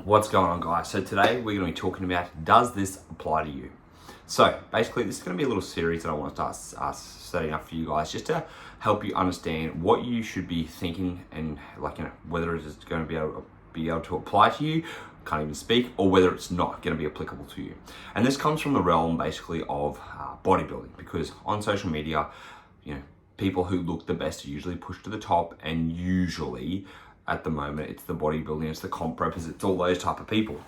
What's going on, guys? So today we're going to be talking about, does this apply to you? So basically this is going to be a little series that I want to start setting up for you guys, just to help you understand what you should be thinking and whether it's going to be able to apply to you, can't even speak, or whether it's not going to be applicable to you. And this comes from the realm basically of bodybuilding, because on social media, people who look the best are usually pushed to the top, and usually at the moment it's the bodybuilding, it's the comp preppers, it's all those type of people.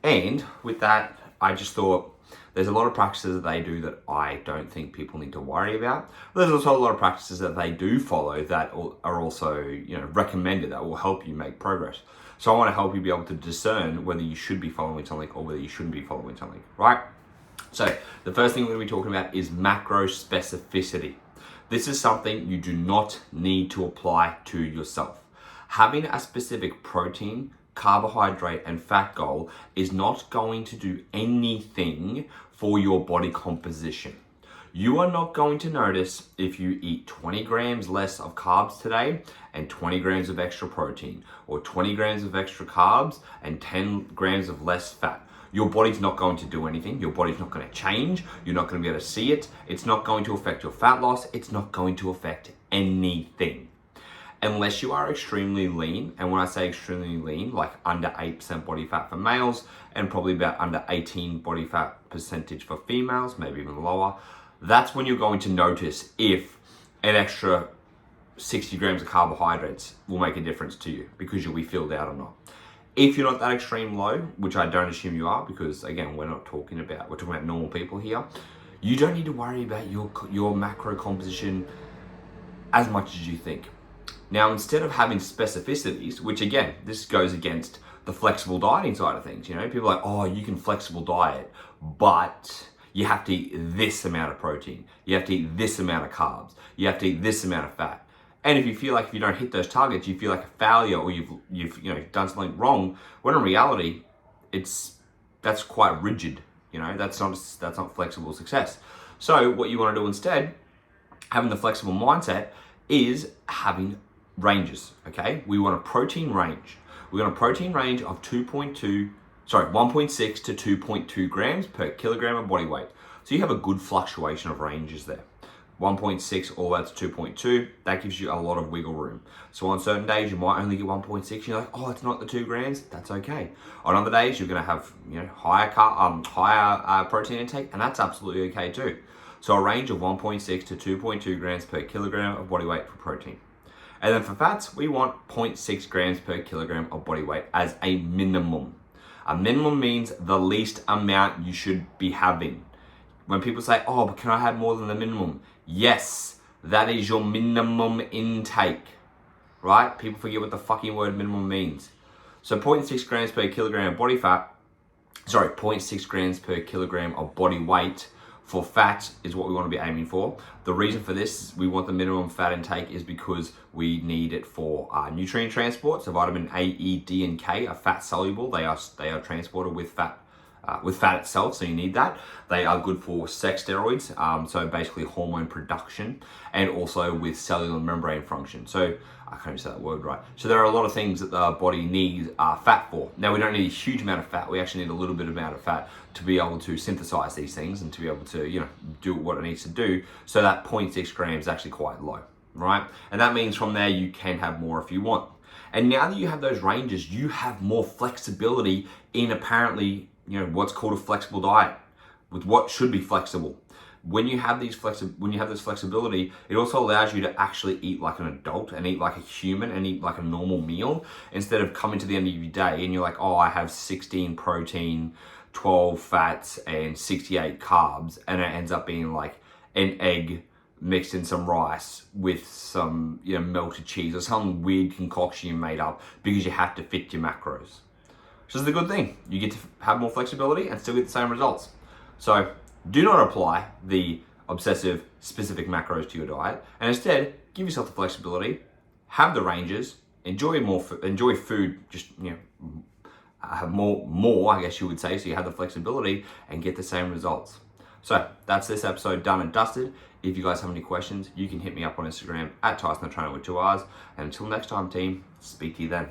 And with that, I just thought there's a lot of practices that they do that I don't think people need to worry about. There's also a lot of practices that they do follow that are also recommended, that will help you make progress. So I want to help you be able to discern whether you should be following something or whether you shouldn't be following something, right? So the first thing we're going to be talking about is macro specificity. This is something you do not need to apply to yourself. Having a specific protein, carbohydrate, and fat goal is not going to do anything for your body composition. You are not going to notice if you eat 20 grams less of carbs today and 20 grams of extra protein, or 20 grams of extra carbs and 10 grams of less fat. Your body's not going to do anything. Your body's not going to change. You're not going to be able to see it. It's not going to affect your fat loss. It's not going to affect anything. Unless you are extremely lean, and when I say extremely lean, like under 8% body fat for males and probably about under 18 body fat percentage for females, maybe even lower, that's when you're going to notice if an extra 60 grams of carbohydrates will make a difference to you, because you'll be filled out or not. If you're not that extreme low, which I don't assume you are, because again, we're talking about normal people here, you don't need to worry about your macro composition as much as you think. Now, instead of having specificities, which again, this goes against the flexible dieting side of things. People are like, oh, you can flexible diet, but you have to eat this amount of protein. You have to eat this amount of carbs. You have to eat this amount of fat. And if you feel like if you don't hit those targets, you feel like a failure, or you've done something wrong, when in reality, that's quite rigid. That's not flexible success. So what you want to do instead, having the flexible mindset, is having ranges, okay? We want a protein range. We want a protein range of 1.6 to 2.2 grams per kilogram of body weight. So you have a good fluctuation of ranges there. 1.6 all the way to 2.2, that gives you a lot of wiggle room. So on certain days, you might only get 1.6. You're like, oh, it's not the 2 grams. That's okay. On other days, you're gonna have higher protein intake, and that's absolutely okay too. So a range of 1.6 to 2.2 grams per kilogram of body weight for protein. And then for fats, we want 0.6 grams per kilogram of body weight as a minimum. A minimum means the least amount you should be having. When people say, oh, but can I have more than the minimum? Yes, that is your minimum intake, right? People forget what the fucking word minimum means. So 0.6 grams per kilogram of 0.6 grams per kilogram of body weight for fat is what we want to be aiming for. The reason for this, we want the minimum fat intake, is because we need it for nutrient transport. So vitamin A, E, D, and K are fat soluble. They are transported with fat itself, so you need that. They are good for sex steroids, so basically hormone production, and also with cellular membrane function. So I can't even say that word right. So there are a lot of things that the body needs fat for. Now, we don't need a huge amount of fat. We actually need a little bit amount of fat to be able to synthesize these things and to be able to do what it needs to do. So that 0.6 grams is actually quite low, right? And that means from there you can have more if you want. And now that you have those ranges, you have more flexibility in apparently what's called a flexible diet, with what should be flexible. When you have this flexibility, it also allows you to actually eat like an adult and eat like a human and eat like a normal meal, instead of coming to the end of your day and you're like, oh, I have 16 protein, 12 fats, and 68 carbs, and it ends up being like an egg mixed in some rice with some melted cheese or some weird concoction you made up because you have to fit your macros. Which is the good thing. You get to have more flexibility and still get the same results. So do not apply the obsessive specific macros to your diet, and instead give yourself the flexibility, have the ranges, enjoy food, just have more, I guess you would say, so you have the flexibility and get the same results. So that's this episode done and dusted. If you guys have any questions, you can hit me up on Instagram at tysonthetrainerr with 2 R's. And until next time, team, speak to you then.